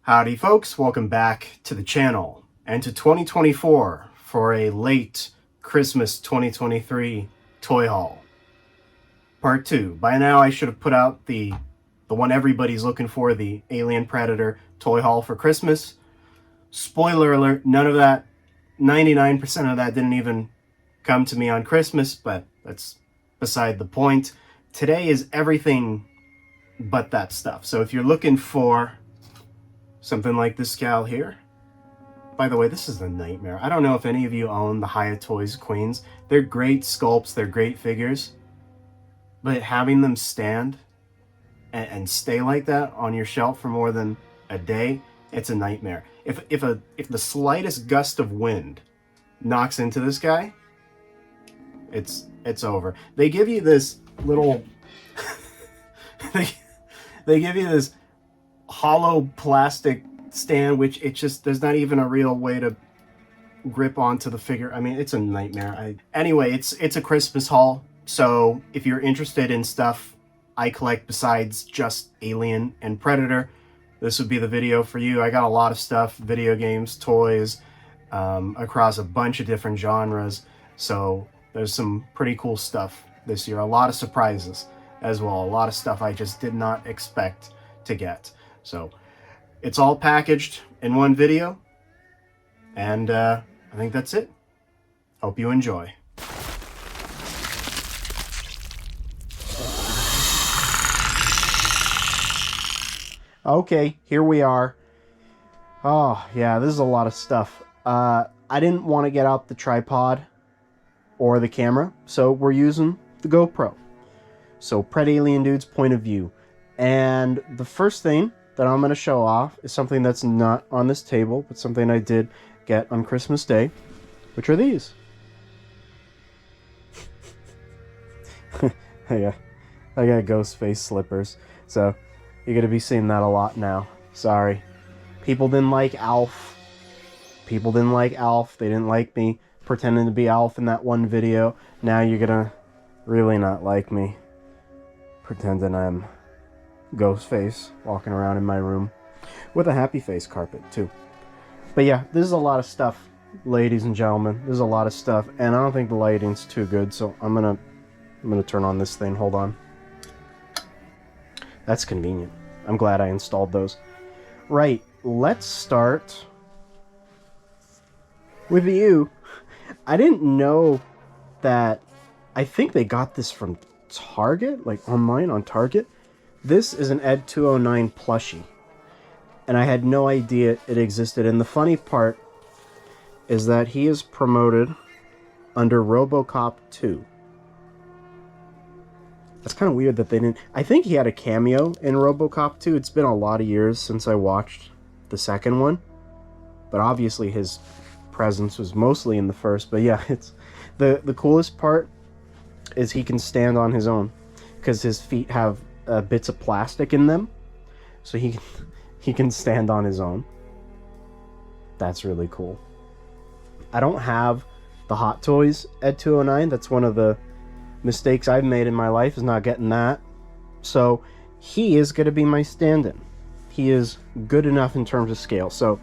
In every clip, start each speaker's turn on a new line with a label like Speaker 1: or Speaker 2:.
Speaker 1: Howdy folks, welcome back to the channel and to 2024 for a late Christmas 2023 toy haul. Part 2. By now I should have put out the one everybody's looking for, the Alien Predator toy haul for Christmas. Spoiler alert, none of that, 99% of that didn't even come to me on Christmas, but that's beside the point. Today is everything but that stuff. So if you're looking for something like this gal here. By the way, this is a nightmare. I don't know if any of you own the Hyatt Toys Queens. They're great sculpts, they're great figures. But having them stand and stay like that on your shelf for more than a day, it's a nightmare. If the slightest gust of wind knocks into this guy, it's over. They give you this little they give you this hollow plastic stand, which there's not even a real way to grip onto the figure. I mean, it's a nightmare. Anyway, it's a Christmas haul, so if you're interested in stuff I collect besides just Alien and Predator, this would be the video for you. I got a lot of stuff, video games, toys, across a bunch of different genres, so there's some pretty cool stuff this year. A lot of surprises as well, a lot of stuff I just did not expect to get. So it's all packaged in one video, and I think that's it. Hope you enjoy. Okay, here we are. Oh yeah, this is a lot of stuff. I didn't want to get out the tripod or the camera, so we're using the GoPro. So Pred Alien Dude's point of view. And the first thing that I'm going to show off is something that's not on this table, but something I did get on Christmas Day, which are these. I got ghost face slippers, so you're going to be seeing that a lot now. Sorry. People didn't like Alf. People didn't like Alf. They didn't like me pretending to be Alf in that one video. Now you're going to really not like me pretending I'm Ghostface walking around in my room with a happy face carpet too. But yeah, this is a lot of stuff, ladies and gentlemen. This is a lot of stuff, and I don't think the lighting's too good, so I'm gonna turn on this thing. Hold on. That's convenient. I'm glad I installed those. Right, let's start with you. I didn't know that. I think they got this from Target, like online on Target. This is an Ed 209 plushie, and I had no idea it existed. And the funny part is that he is promoted under RoboCop 2. That's kind of weird that they didn't. I think he had a cameo in RoboCop 2. It's been a lot of years since I watched the second one, but obviously his presence was mostly in the first. But yeah, it's the coolest part is he can stand on his own because his feet have bits of plastic in them, so he can stand on his own. That's really cool. I don't have the Hot Toys Ed 209. That's one of the mistakes I've made in my life, is not getting that. So he is going to be my stand-in. He is good enough in terms of scale, so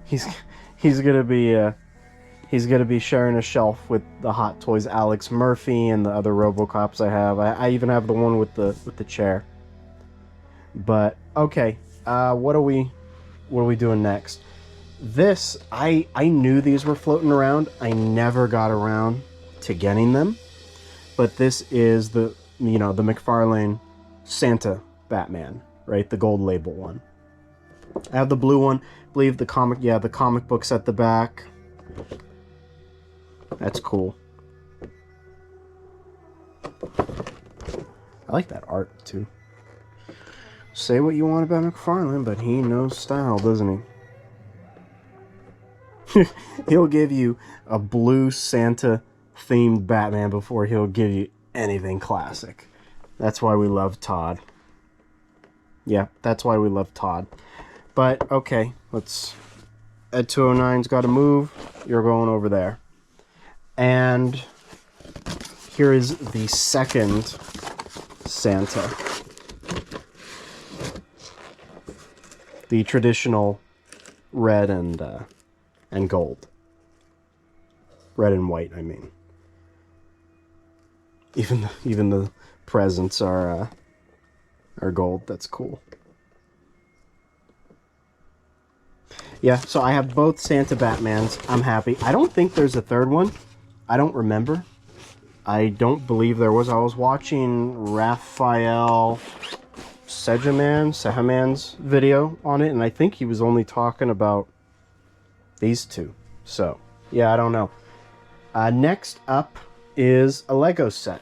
Speaker 1: he's going to be sharing a shelf with the Hot Toys Alex Murphy and the other RoboCops I have. I even have the one with the chair. But okay, what are we doing next? This, I knew these were floating around. I never got around to getting them. But this is the McFarlane Santa Batman, right? The gold label one. I have the blue one. I believe the comic book's at the back. That's cool. I like that art too. Say what you want about McFarlane, but he knows style, doesn't he? He'll give you a blue Santa themed Batman before he'll give you anything classic. That's why we love Todd. Yeah, that's why we love Todd. But okay, Ed 209's got to move. You're going over there. And here is the second Santa. The traditional red and gold. Red and white, I mean. Even the presents are gold. That's cool. Yeah, so I have both Santa Batmans. I'm happy. I don't think there's a third one. I don't remember. I don't believe there was. I was watching Raphael Sehaman's video on it, and I think he was only talking about these two. So, yeah, I don't know. Next up is a Lego set.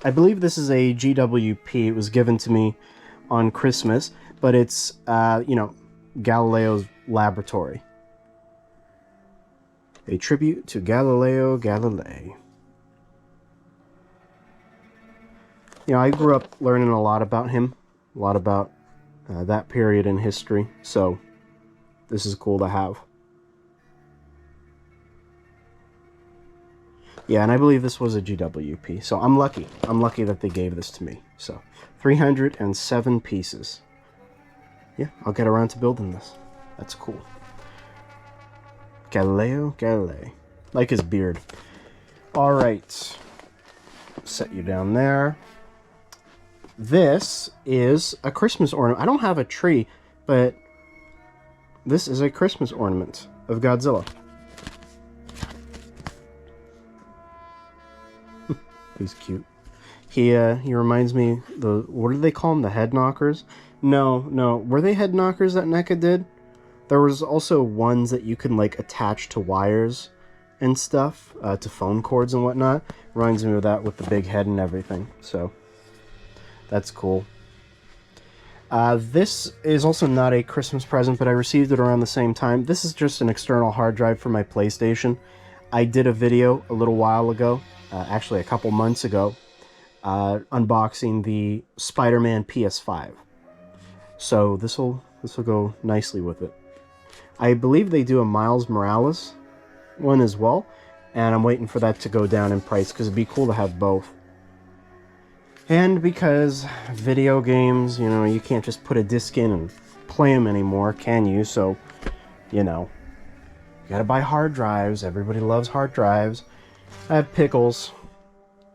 Speaker 1: I believe this is a GWP. It was given to me on Christmas, but it's, you know, Galileo's laboratory. A tribute to Galileo Galilei. You know, I grew up learning a lot about him, a lot about that period in history, so this is cool to have. Yeah, and I believe this was a GWP, so I'm lucky. I'm lucky that they gave this to me. So, 307 pieces. Yeah, I'll get around to building this. That's cool. Galileo Galilei. Like his beard. Alright. Set you down there. This is a Christmas ornament. I don't have a tree, but this is a Christmas ornament of Godzilla. He's cute. He reminds me, what do they call them? The head knockers? No. Were they head knockers that NECA did? There was also ones that you can like attach to wires and stuff, to phone cords and whatnot. Reminds me of that with the big head and everything. So that's cool. This is also not a Christmas present, but I received it around the same time. This is just an external hard drive for my PlayStation. I did a video a little while ago, actually a couple months ago, unboxing the Spider-Man PS5. So this will go nicely with it. I believe they do a Miles Morales one as well, and I'm waiting for that to go down in price because it'd be cool to have both. And because video games, you know, you can't just put a disc in and play them anymore, can you? So, you know, you gotta buy hard drives. Everybody loves hard drives. I have pickles.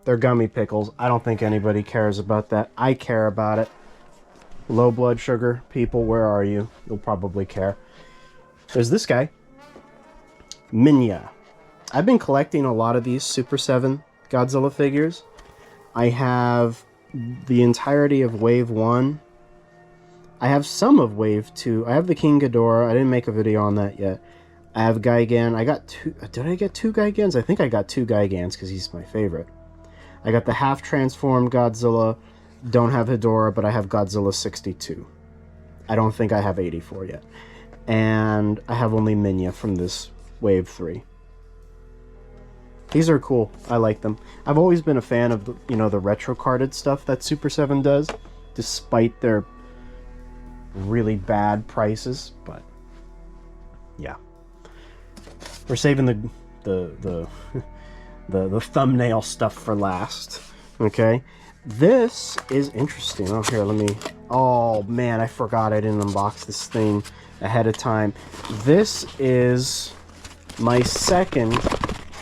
Speaker 1: They're gummy pickles. I don't think anybody cares about that. I care about it. Low blood sugar people, where are you? You'll probably care. There's this guy. Minya. I've been collecting a lot of these Super 7 Godzilla figures. I have the entirety of Wave 1. I have some of Wave 2. I have the King Ghidorah. I didn't make a video on that yet. I have Gigan. I got two... Did I get 2 Gigans? I think I got 2 Gigans because he's my favorite. I got the half-transformed Godzilla. Don't have Hedorah, but I have Godzilla 62. I don't think I have 84 yet. And I have only Minya from this Wave 3. These are cool. I like them. I've always been a fan of the, you know, the retro carded stuff that Super 7 does, despite their really bad prices. But yeah, we're saving the thumbnail stuff for last. Okay, this is interesting. Oh, here, let me. Oh man, I forgot I didn't unbox this thing ahead of time. This is my second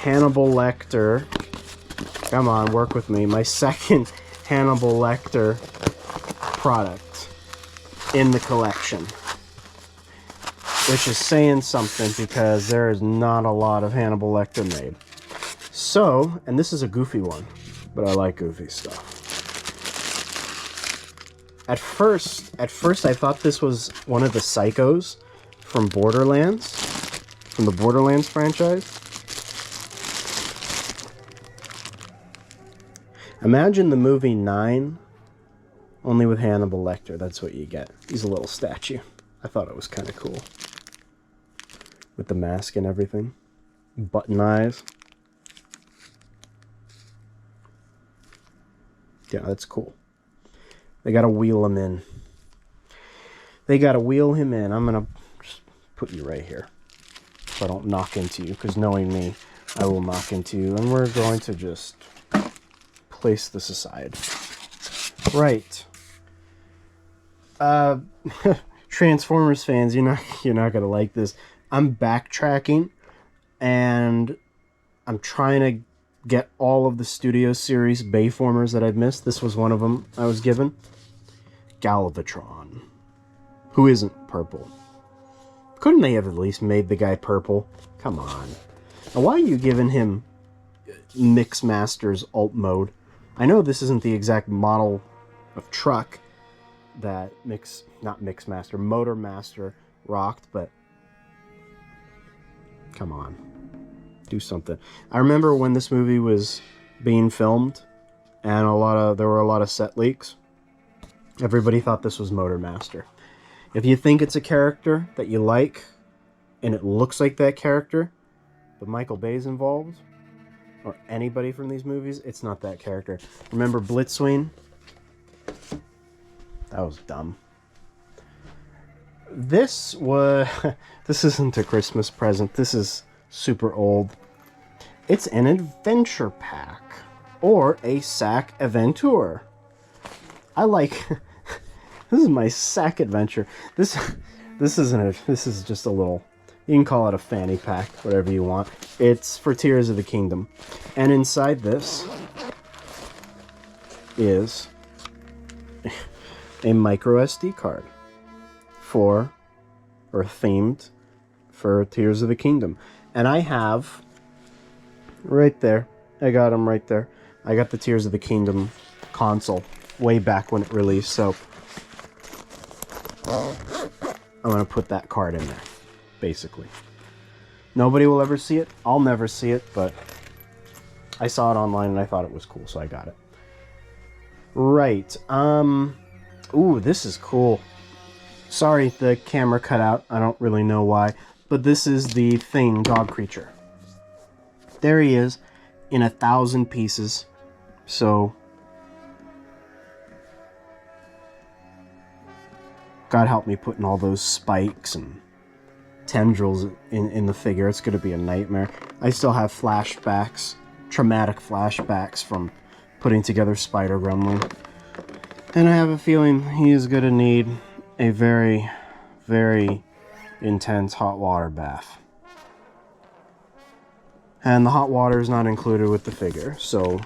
Speaker 1: Hannibal Lecter. Come on, work with me. My second Hannibal Lecter product in the collection. Which is saying something because there is not a lot of Hannibal Lecter made. So, and this is a goofy one, but I like goofy stuff. At first I thought this was one of the Psychos from Borderlands, from the Borderlands franchise. Imagine the movie 9, only with Hannibal Lecter. That's what you get. He's a little statue. I thought it was kind of cool. With the mask and everything. Button eyes. Yeah, that's cool. They gotta wheel him in. They gotta wheel him in. I'm gonna just put you right here, so I don't knock into you, because knowing me, I will knock into you. And we're going to just place this aside. Right. Transformers fans, you're not gonna like this. I'm backtracking, and I'm trying to get all of the Studio Series Bayformers that I've missed. This was one of them I was given. Galvatron. Who isn't purple? Couldn't they have at least made the guy purple? Come on. Now, why are you giving him Mixmaster's alt mode? I know this isn't the exact model of truck that Motor Master rocked, but come on. Do something. I remember when this movie was being filmed and there were a lot of set leaks. Everybody thought this was Motor Master. If you think it's a character that you like and it looks like that character, but Michael Bay's involved, or anybody from these movies, it's not that character. Remember Blitzwing? That was dumb. This isn't a Christmas present. This is super old. It's an adventure pack or a sack adventure. I like this is my sack adventure. This is just a little, you can call it a fanny pack, whatever you want. It's for Tears of the Kingdom. And inside this is a micro SD card themed for Tears of the Kingdom. And I have right there, I got them right there. I got the Tears of the Kingdom console way back when it released, so I'm going to put that card in there, basically. Nobody will ever see it. I'll never see it, but I saw it online and I thought it was cool, so I got it. Right. Ooh, this is cool. Sorry, the camera cut out. I don't really know why. But this is the Thing dog creature. There he is in 1,000 pieces. So God help me putting all those spikes and tendrils in the figure. It's going to be a nightmare. I still have flashbacks, traumatic flashbacks from putting together Spider Gremlin. And I have a feeling he is going to need a very, very intense hot water bath. And the hot water is not included with the figure, so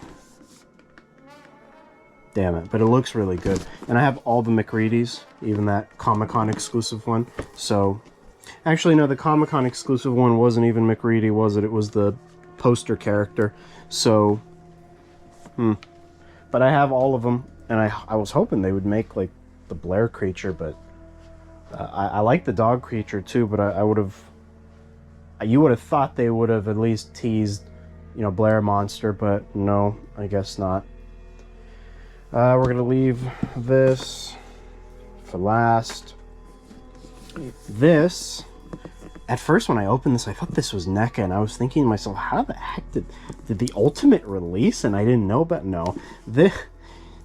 Speaker 1: damn it. But it looks really good. And I have all the McReady's, even that Comic-Con exclusive one. So, actually no, the Comic-Con exclusive one wasn't even McReady, was it? It was the poster character. So, but I have all of them. And I was hoping they would make, like, the Blair creature, but I like the dog creature, too, but you would have thought they would have at least teased, Blair Monster, but no, I guess not. We're going to leave this for last. This, at first when I opened this, I thought this was NECA, and I was thinking to myself, how the heck did the Ultimate release, and I didn't know about, no.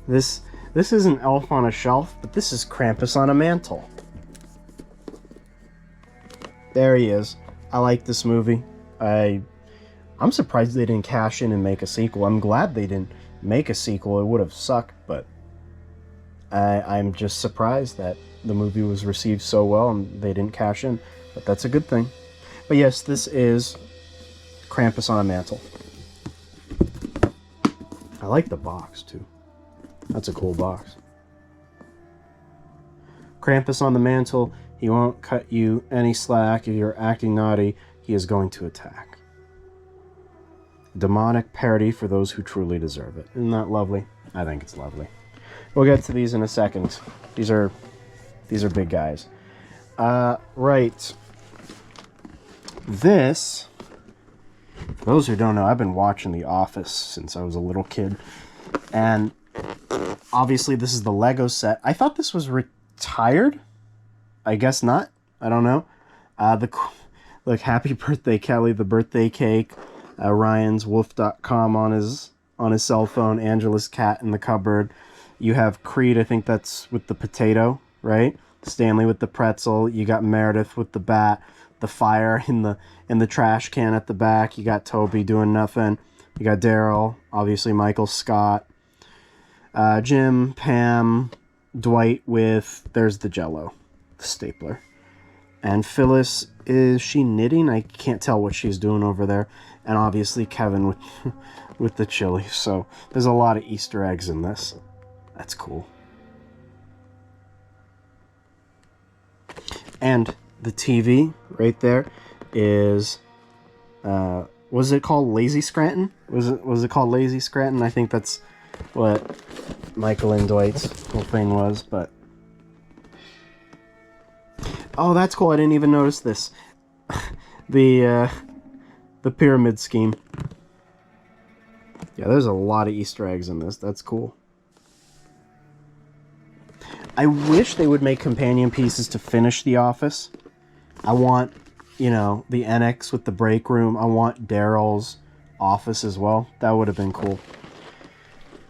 Speaker 1: This isn't Elf on a Shelf, but this is Krampus on a Mantle. There he is. I like this movie. I'm surprised they didn't cash in and make a sequel. I'm glad they didn't make a sequel. It would have sucked, but I'm just surprised that the movie was received so well and they didn't cash in. But that's a good thing. But yes, this is Krampus on a Mantle. I like the box, too. That's a cool box. Krampus on the Mantle. He won't cut you any slack. If you're acting naughty, he is going to attack. Demonic parody for those who truly deserve it. Isn't that lovely? I think it's lovely. We'll get to these in a second. These are big guys. Right. This, for those who don't know, I've been watching The Office since I was a little kid. And obviously this is the Lego set. I thought this was retired. I guess not. I don't know. Look, happy birthday, Kelly. The birthday cake. Ryan's wolf.com on his cell phone. Angela's cat in the cupboard. You have Creed. I think that's with the potato, right? Stanley with the pretzel. You got Meredith with the bat. The fire in the trash can at the back. You got Toby doing nothing. You got Daryl. Obviously Michael Scott. Jim, Pam, Dwight with, there's the Jell-O. stapler. And Phyllis, is she knitting? I can't tell what she's doing over there. And obviously Kevin with, with the chili. So there's a lot of Easter eggs in this. That's cool. And the TV right there is, was it called Lazy Scranton? Was it called Lazy Scranton? I think that's what Michael and Dwight's whole thing was, but... Oh, that's cool. I didn't even notice this. The pyramid scheme. Yeah, there's a lot of Easter eggs in this. That's cool. I wish they would make companion pieces to finish The Office. I want, you know, the annex with the break room. I want Daryl's office as well. That would have been cool.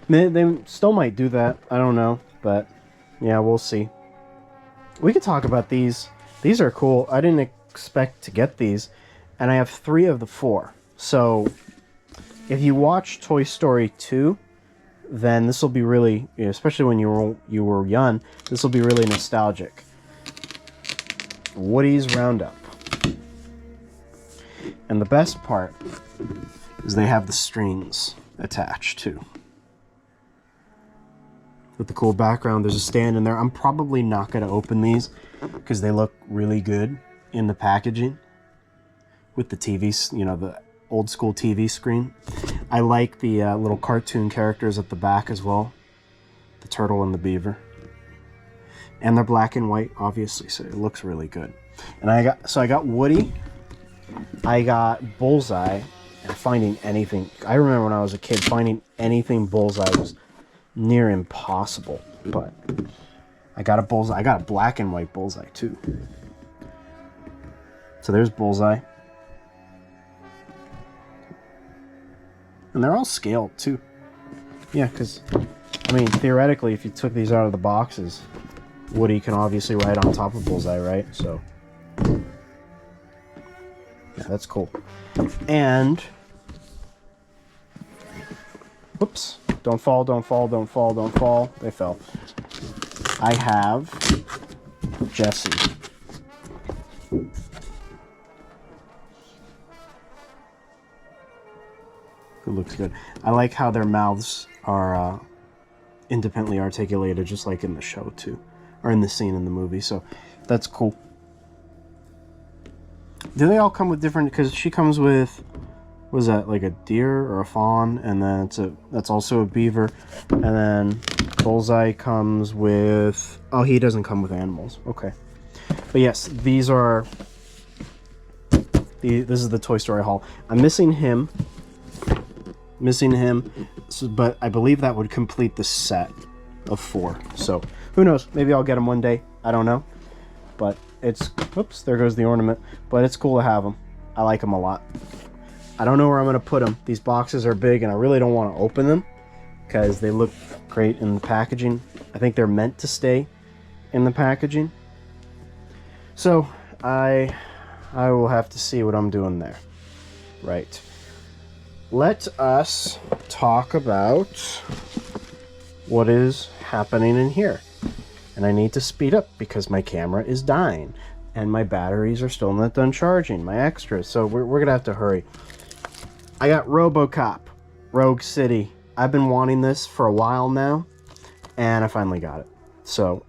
Speaker 1: They still might do that. I don't know. But, yeah, we'll see. We could talk about these. These are cool. I didn't expect to get these. And I have 3 of the 4. So, if you watch Toy Story 2... then this will be really, you know, especially when you were young, this will be really nostalgic. Woody's Roundup. And the best part is they have the strings attached too. With the cool background, there's a stand in there. I'm probably not going to open these because they look really good in the packaging. With the TV, you know, the old school TV screen. I like the little cartoon characters at the back as well. The turtle and the beaver. And they're black and white, obviously, so it looks really good. And I got Woody. I got Bullseye. And finding anything... I remember when I was a kid, finding anything Bullseye was near impossible. But I got a Bullseye. I got a black and white Bullseye, too. So there's Bullseye. And they're all scaled, too. Yeah, because, I mean, theoretically, if you took these out of the boxes, Woody can obviously ride on top of Bullseye, right? So, yeah, that's cool. And, whoops. Don't fall, don't fall, don't fall, don't fall. They fell. I have Jesse. It looks good. I like how their mouths are independently articulated, just like in the show, too. Or in the scene in the movie, so that's cool. Do they all come with different... Because she comes with... Was that like a deer or a fawn? And then that's also a beaver. And then Bullseye comes with... Oh, he doesn't come with animals. Okay. But yes, these are... This is the Toy Story haul. I'm missing him. So, but I believe that would complete the set of 4. So, who knows? Maybe I'll get them one day. I don't know. But it's... Oops, there goes the ornament. But it's cool to have them. I like them a lot. I don't know where I'm going to put them. These boxes are big, and I really don't want to open them because they look great in the packaging. I think they're meant to stay in the packaging. So, I will have to see what I'm doing there. Right. Let us talk about what is happening in here. And I need to speed up because my camera is dying. And my batteries are still not done charging, my extras. So we're going to have to hurry. I got RoboCop, Rogue City. I've been wanting this for a while now. And I finally got it. So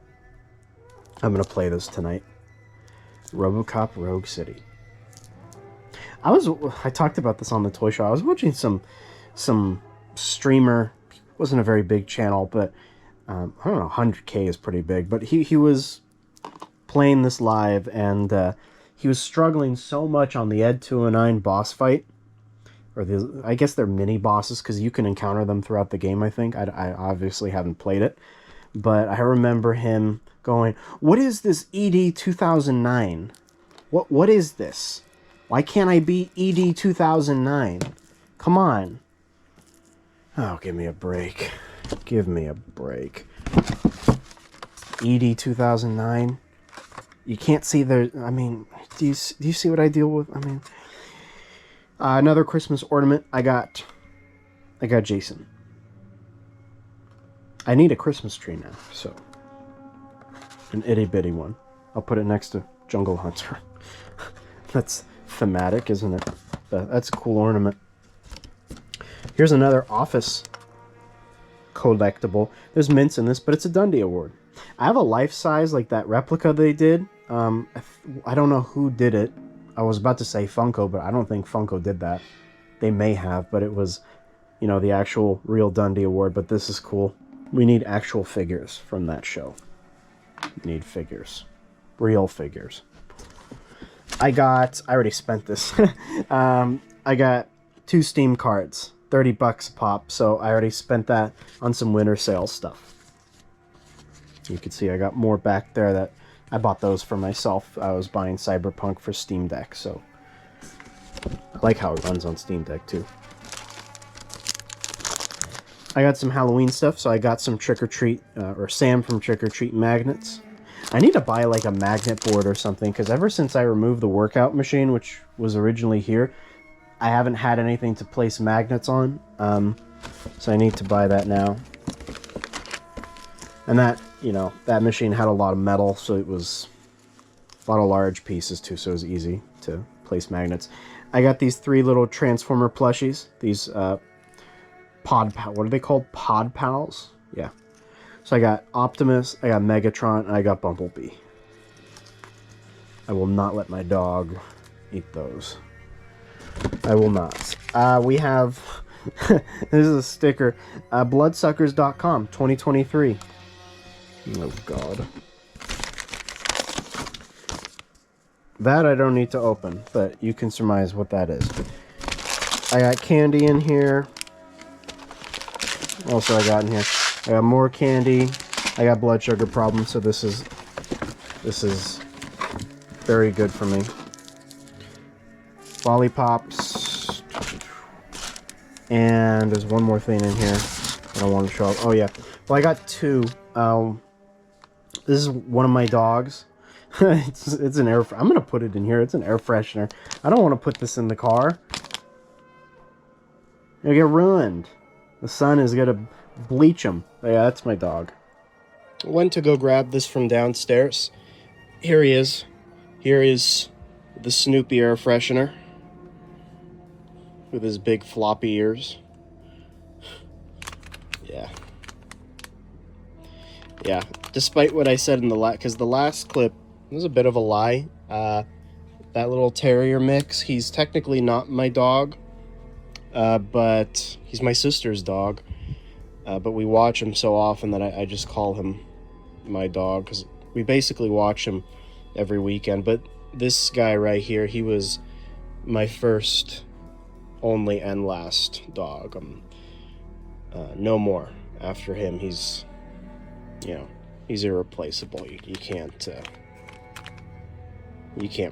Speaker 1: I'm going to play this tonight. RoboCop, Rogue City. I talked about this on the Toy Show. I was watching some streamer. It wasn't a very big channel, but I don't know, 100K is pretty big. But he was playing this live, and he was struggling so much on the Ed 209 boss fight. Or I guess they're mini bosses because you can encounter them throughout the game, I think. I obviously haven't played it. But I remember him going, "What is this ED 2009? What is this? Why can't I be ED 2009? Come on." Oh, give me a break. Give me a break. ED 2009? You can't see the... I mean, do you see what I deal with? I mean... another Christmas ornament. I got Jason. I need a Christmas tree now, so... An itty-bitty one. I'll put it next to Jungle Hunter. That's thematic, isn't it? That's a cool ornament. Here's another office collectible. There's mints in this, but it's a Dundee Award. I have a life-size, like that replica they did. I don't know who did it. I was about to say Funko, but I don't think Funko did that. They may have, but it was, you know, the actual real Dundee Award. But this is cool. We need actual figures from that show. We need figures. Real figures. I already spent this. I got 2 Steam cards, $30 a pop. So I already spent that on some winter sale stuff. You can see I got more back there that I bought those for myself. I was buying Cyberpunk for Steam Deck, so I like how it runs on Steam Deck too. I got some Halloween stuff, so I got some Trick or Treat, or Sam from Trick or Treat magnets. I need to buy like a magnet board or something, because ever since I removed the workout machine, which was originally here, I haven't had anything to place magnets on, so I need to buy that now. And that, you know, that machine had a lot of metal, so it was a lot of large pieces too, so it was easy to place magnets. I got these 3 little Transformer plushies, these what are they called? Pod Pals? Yeah. So I got Optimus, I got Megatron, and I got Bumblebee. I will not let my dog eat those. I will not. We have, this is a sticker, bloodsuckers.com 2023. Oh god. That I don't need to open, but you can surmise what that is. I got candy in here. Also I got in here. I got more candy. I got blood sugar problems, so this is very good for me. Lollipops. And there's one more thing in here I don't want to show up. Oh yeah. Well, I got 2. This is one of my dogs. it's an air. I'm gonna put it in here. It's an air freshener. I don't want to put this in the car. It'll get ruined. The sun is gonna bleach them. Yeah, that's my dog. I went to go grab this from downstairs. Here he is. Here is the Snoopy air freshener with his big floppy ears. Yeah. Yeah, despite what I said in the because the last clip was a bit of a lie. That little terrier mix, he's technically not my dog, but he's my sister's dog. But we watch him so often that I just call him my dog, because we basically watch him every weekend. But this guy right here, he was my first, only, and last dog. No more after him. He's... you know, he's irreplaceable. You can't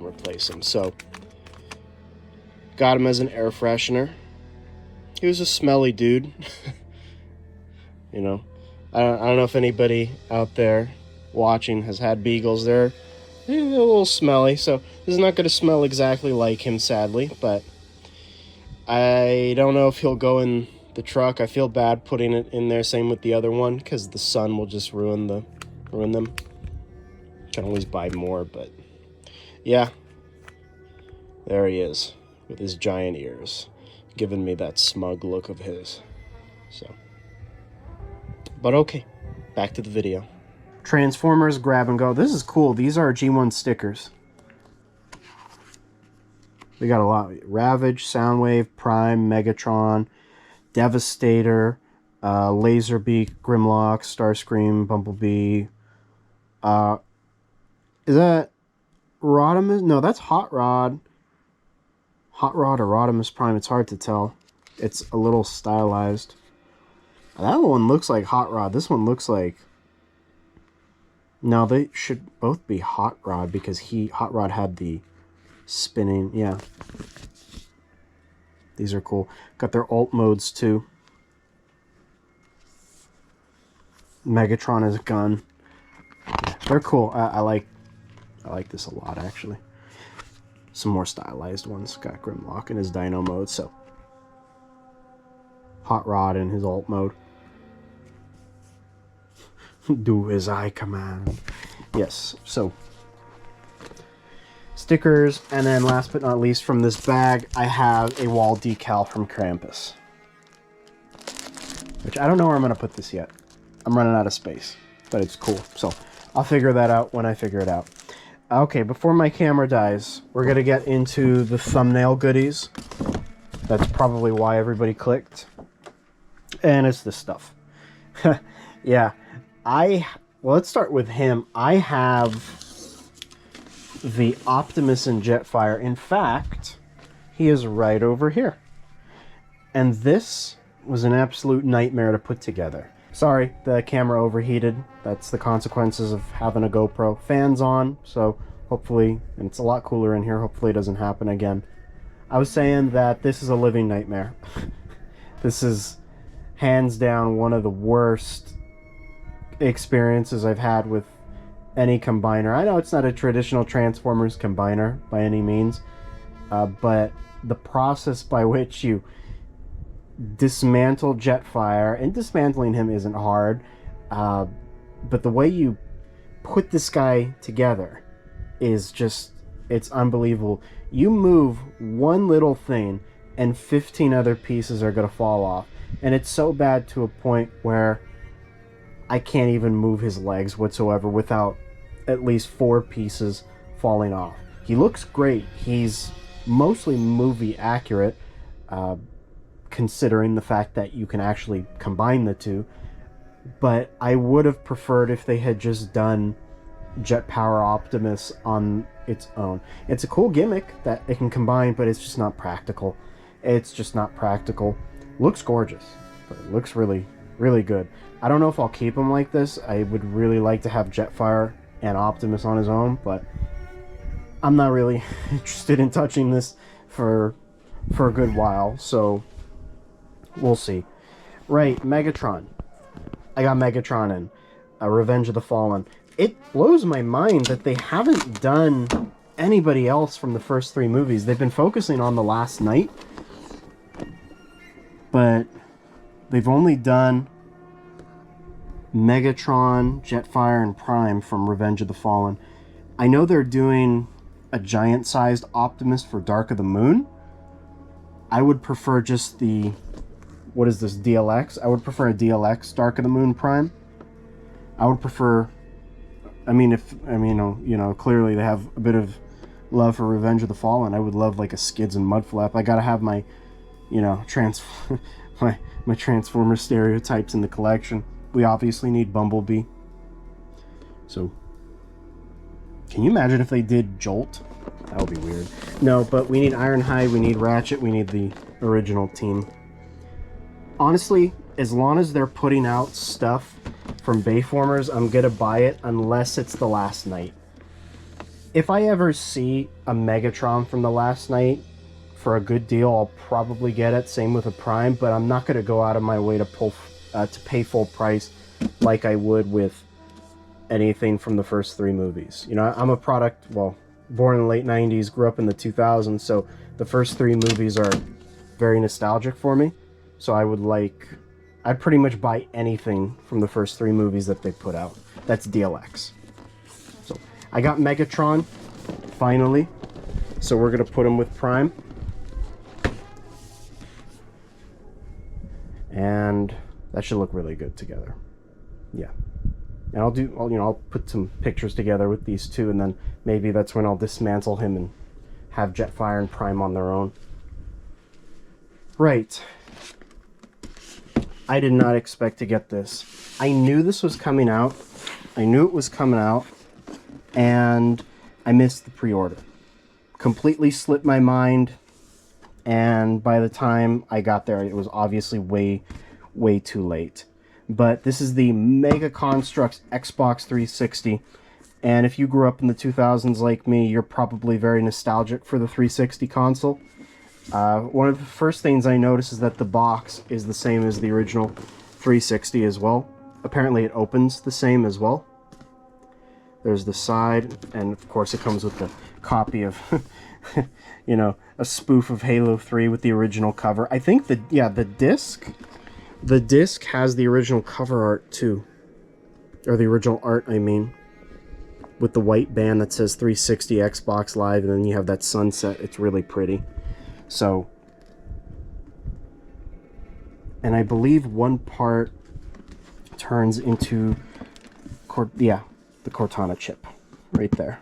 Speaker 1: replace him. So, got him as an air freshener. He was a smelly dude. You know, I don't know if anybody out there watching has had beagles. They're a little smelly, so this is not going to smell exactly like him, sadly. But I don't know if he'll go in the truck. I feel bad putting it in there. Same with the other one, because the sun will just ruin them. Can always buy more, but yeah, there he is with his giant ears, giving me that smug look of his. So, but okay, back to the video. Transformers grab and go. This is cool. These are G1 stickers. We got a lot. Ravage, Soundwave, Prime, Megatron, Devastator, Laserbeak, Grimlock, Starscream, Bumblebee. Is that Rodimus? No, that's Hot Rod. Hot Rod or Rodimus Prime. It's hard to tell. It's a little stylized. That one looks like Hot Rod. This one looks like... No, they should both be Hot Rod, because Hot Rod had the spinning. Yeah. These are cool. Got their alt modes too. Megatron is a gun. They're cool. I like this a lot, actually. Some more stylized ones. Got Grimlock in his Dino mode, so Hot Rod in his alt mode. Do as I command. Yes, so stickers, and then last but not least from this bag, I have a wall decal from Krampus. Which I don't know where I'm going to put this yet. I'm running out of space, but it's cool. So I'll figure that out when I figure it out. Okay, before my camera dies, we're going to get into the thumbnail goodies. That's probably why everybody clicked. And it's this stuff. Yeah, well, let's start with him. I have the Optimus and Jetfire. In fact, he is right over here. And this was an absolute nightmare to put together. Sorry, the camera overheated. That's the consequences of having a GoPro. Fans on, so hopefully, and it's a lot cooler in here, hopefully it doesn't happen again. I was saying that this is a living nightmare. This is hands down one of the worst experiences I've had with any combiner. I know it's not a traditional Transformers combiner by any means, but the process by which you dismantle Jetfire, and dismantling him isn't hard, but the way you put this guy together is just, it's unbelievable. You move one little thing and 15 other pieces are going to fall off, and it's so bad to a point where I can't even move his legs whatsoever without at least 4 pieces falling off. He looks great. He's mostly movie accurate, considering the fact that you can actually combine the two. But I would have preferred if they had just done Jet Power Optimus on its own. It's a cool gimmick that it can combine, but it's just not practical. It's just not practical. Looks gorgeous, but it looks really, really good. I don't know if I'll keep him like this. I would really like to have Jetfire and Optimus on his own, but I'm not really interested in touching this for a good while, so we'll see. Right, Megatron. I got Megatron in Revenge of the Fallen. It blows my mind that they haven't done anybody else from the first 3 movies. They've been focusing on The Last Knight, but they've only done Megatron, Jetfire, and Prime from Revenge of the Fallen. I know they're doing a giant-sized Optimus for Dark of the Moon. I would prefer just the, what is this, DLX? I would prefer a DLX Dark of the Moon Prime. I would prefer, clearly they have a bit of love for Revenge of the Fallen. I would love like a Skids and Mudflap. I gotta have my, my Transformer stereotypes in the collection. We obviously need Bumblebee. So, can you imagine if they did Jolt? That would be weird. No, but we need Ironhide, we need Ratchet, we need the original team. Honestly, as long as they're putting out stuff from Bayformers, I'm gonna buy it unless it's The Last Knight. If I ever see a Megatron from The Last Knight for a good deal, I'll probably get it. Same with a Prime, but I'm not gonna go out of my way to pay full price like I would with anything from the first 3 movies. I'm a product, well, born in the late 90s, grew up in the 2000s, so the first 3 movies are very nostalgic for me. So I'd pretty much buy anything from the first 3 movies that they put out. That's DLX. So I got Megatron, finally. So we're going to put him with Prime. And that should look really good together. Yeah. And I'll put some pictures together with these two, and then maybe that's when I'll dismantle him and have Jetfire and Prime on their own. Right. I did not expect to get this. I knew this was coming out. I knew it was coming out, and I missed the pre-order. Completely slipped my mind, and by the time I got there, it was obviously way too late. But this is the Mega Construx Xbox 360, and if you grew up in the 2000s like me, you're probably very nostalgic for the 360 console. One of the first things I noticed is that the box is the same as the original 360 as well. Apparently it opens the same as well. There's the side, and of course it comes with the copy of, a spoof of Halo 3 with the original cover. I think the disc has the original cover art too. Or the original art, I mean. with the white band that says 360 Xbox Live, and then you have that sunset. It's really pretty. So, and I believe one part turns into, the Cortana chip right there.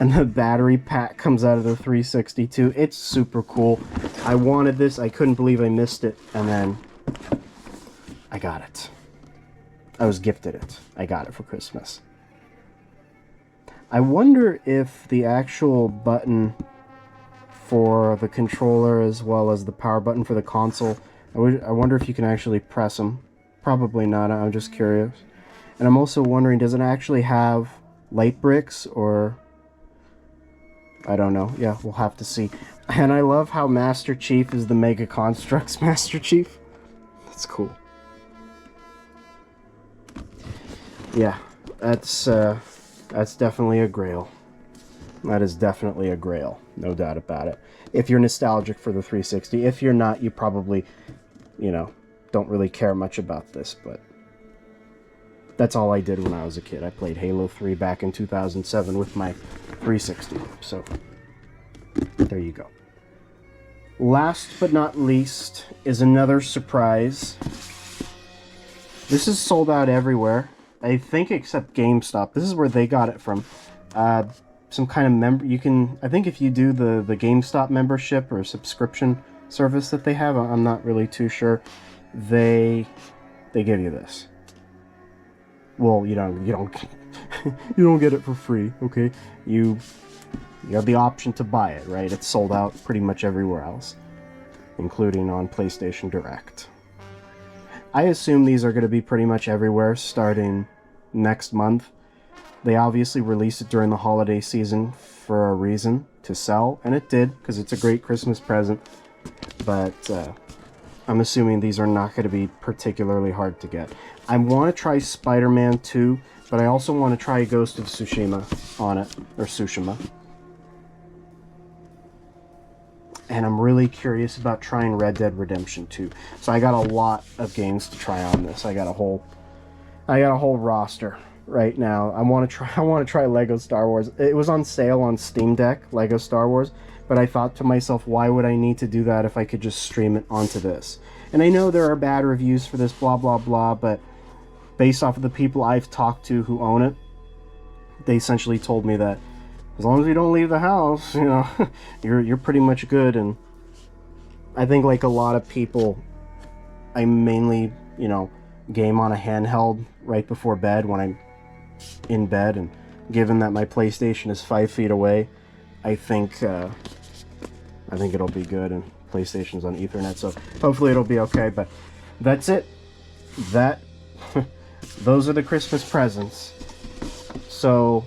Speaker 1: And the battery pack comes out of the 360 too. It's super cool. I wanted this. I couldn't believe I missed it. And then I got it. I was gifted it. I got it for Christmas. I wonder if the actual button for the controller as well as the power button for the console, I wonder if you can actually press them. Probably not. I'm just curious. And I'm also wondering, does it actually have light bricks or... I don't know. Yeah, we'll have to see. And I love how Master Chief is the Mega Constructs Master Chief. That's cool. Yeah, that's definitely a grail. That is definitely a grail. No doubt about it. If you're nostalgic for the 360. If you're not, you probably, you know, don't really care much about this, but... That's all I did when I was a kid. I played Halo 3 back in 2007 with my 360. So, there you go. Last but not least is another surprise. This is sold out everywhere. I think except GameStop. This is where they got it from. Some kind of member... You can... I think if you do the GameStop membership or subscription service that they have, I'm not really too sure, they give you this. Well, you don't you don't get it for free, okay? You have the option to buy it, right? It's sold out pretty much everywhere else, including on PlayStation Direct. I assume these are going to be pretty much everywhere starting next month. They obviously released it during the holiday season for a reason, to sell, and it did, because it's a great Christmas present. But I'm assuming these are not going to be particularly hard to get. I want to try Spider-Man 2, but I also want to try Ghost of Tsushima on it, or Tsushima. And I'm really curious about trying Red Dead Redemption 2. So I got a lot of games to try on this. I got a whole roster right now. I want to try Lego Star Wars. It was on sale on Steam Deck, Lego Star Wars, but I thought to myself, why would I need to do that if I could just stream it onto this? And I know there are bad reviews for this, blah blah blah, but based off of the people I've talked to who own it, they essentially told me that as long as you don't leave the house, you know, you're pretty much good. And I think, like a lot of people, I mainly, you know, game on a handheld right before bed when I'm in bed, and given that my PlayStation is 5 feet away, I think it'll be good, and PlayStation's on Ethernet, so hopefully it'll be okay. But that's it. Those are the Christmas presents. So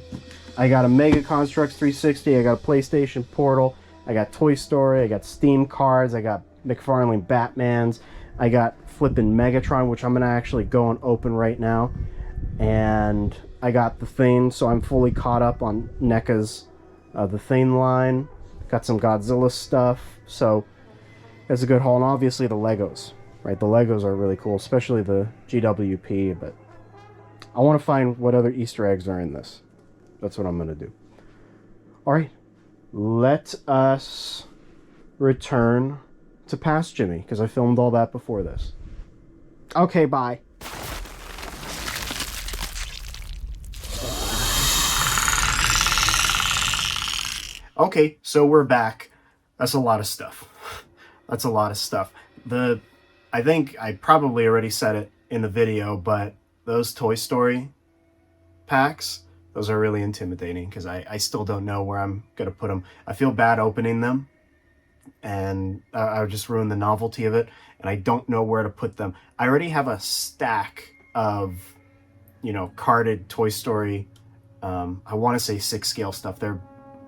Speaker 1: I got a Mega Constructs 360, I got a PlayStation Portal, I got Toy Story, I got Steam cards, I got McFarlane Batmans, I got flippin' Megatron, which I'm gonna actually go and open right now, and I got the Thane, so I'm fully caught up on NECA's the Thane line. Got some Godzilla stuff, so it's a good haul. And obviously the Legos, right? The Legos are really cool, especially the GWP, but I want to find what other Easter eggs are in this. That's what I'm going to do. Alright, let us return to Past Jimmy, because I filmed all that before this. Okay, bye. Okay, so we're back. That's a lot of stuff. That's a lot of stuff. I think I probably already said it in the video, but those Toy Story packs, those are really intimidating because I still don't know where I'm going to put them. I feel bad opening them, and I would just ruin the novelty of it, and I don't know where to put them. I already have a stack of, you know, carded Toy Story, I want to say 6-scale stuff. They're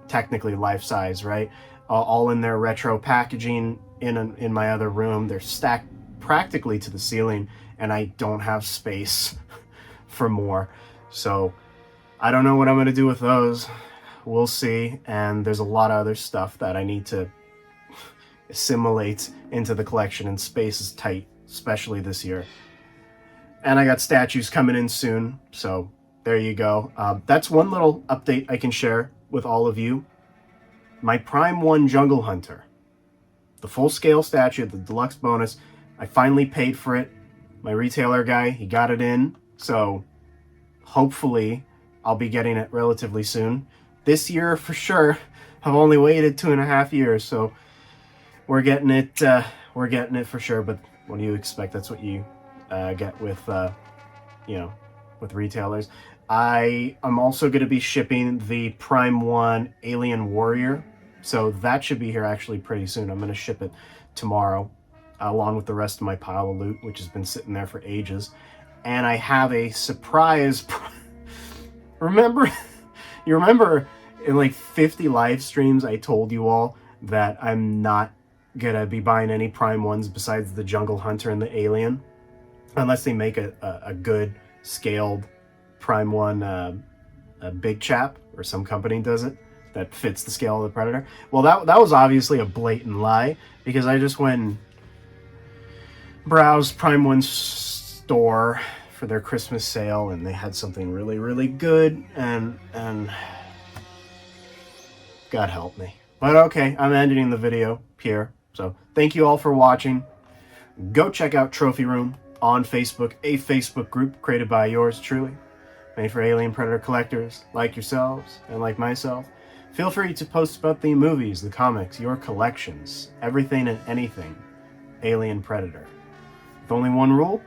Speaker 1: technically life-size, right? All in their retro packaging in my other room. They're stacked practically to the ceiling, and I don't have space for more. So I don't know what I'm going to do with those. We'll see. And there's a lot of other stuff that I need to assimilate into the collection, and space is tight, especially this year. And I got statues coming in soon, so there you go. That's one little update I can share with all of you. My Prime 1 Jungle Hunter, the full-scale statue, the deluxe bonus, I finally paid for it. My retailer guy, he got it in, so hopefully I'll be getting it relatively soon. This year, for sure. I've only waited 2.5 years, so we're getting it for sure. But what do you expect? That's what you get with with retailers. I'm also going to be shipping the Prime 1 Alien Warrior, so that should be here actually pretty soon. I'm going to ship it tomorrow, along with the rest of my pile of loot, which has been sitting there for ages. And I have a surprise. You remember in like 50 live streams I told you all that I'm not gonna be buying any Prime 1s besides the Jungle Hunter and the Alien, unless they make a good scaled Prime 1 a big chap, or some company does it that fits the scale of the Predator. Well, that was obviously a blatant lie, because I just went and browsed Prime 1's store for their Christmas sale, and they had something really, really good, and God help me. But okay, I'm ending the video here. So thank you all for watching. Go check out Trophy Room on Facebook, a Facebook group created by yours truly, made for Alien Predator collectors like yourselves and like myself. Feel free to post about the movies, the comics, your collections, everything and anything Alien Predator. With only one rule: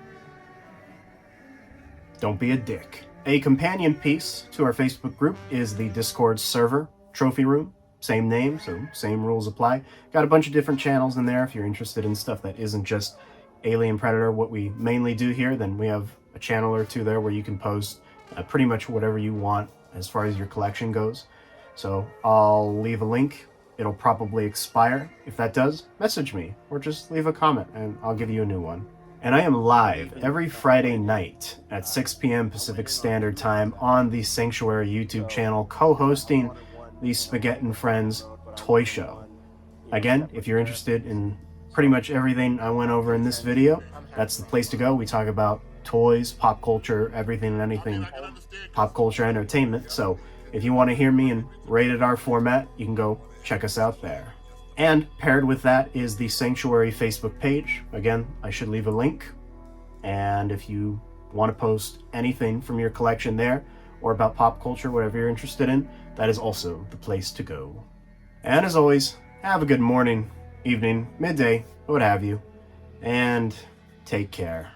Speaker 1: don't be a dick. A companion piece to our Facebook group is the Discord server, Trophy Room. Same name, so same rules apply. Got a bunch of different channels in there if you're interested in stuff that isn't just Alien Predator, what we mainly do here. Then we have a channel or two there where you can post pretty much whatever you want as far as your collection goes. So I'll leave a link. It'll probably expire. If that does, message me or just leave a comment and I'll give you a new one. And I am live every Friday night at 6 p.m. Pacific Standard Time on the Sanctuary YouTube channel, co-hosting the Spaghetti and Friends Toy Show. Again, if you're interested in pretty much everything I went over in this video, that's the place to go. We talk about toys, pop culture, everything and anything pop culture entertainment. So if you want to hear me in rated R format, you can go check us out there. And paired with that is the Sanctuary Facebook page. Again, I should leave a link. And if you want to post anything from your collection there, or about pop culture, whatever you're interested in, that is also the place to go. And as always, have a good morning, evening, midday, what have you, and take care.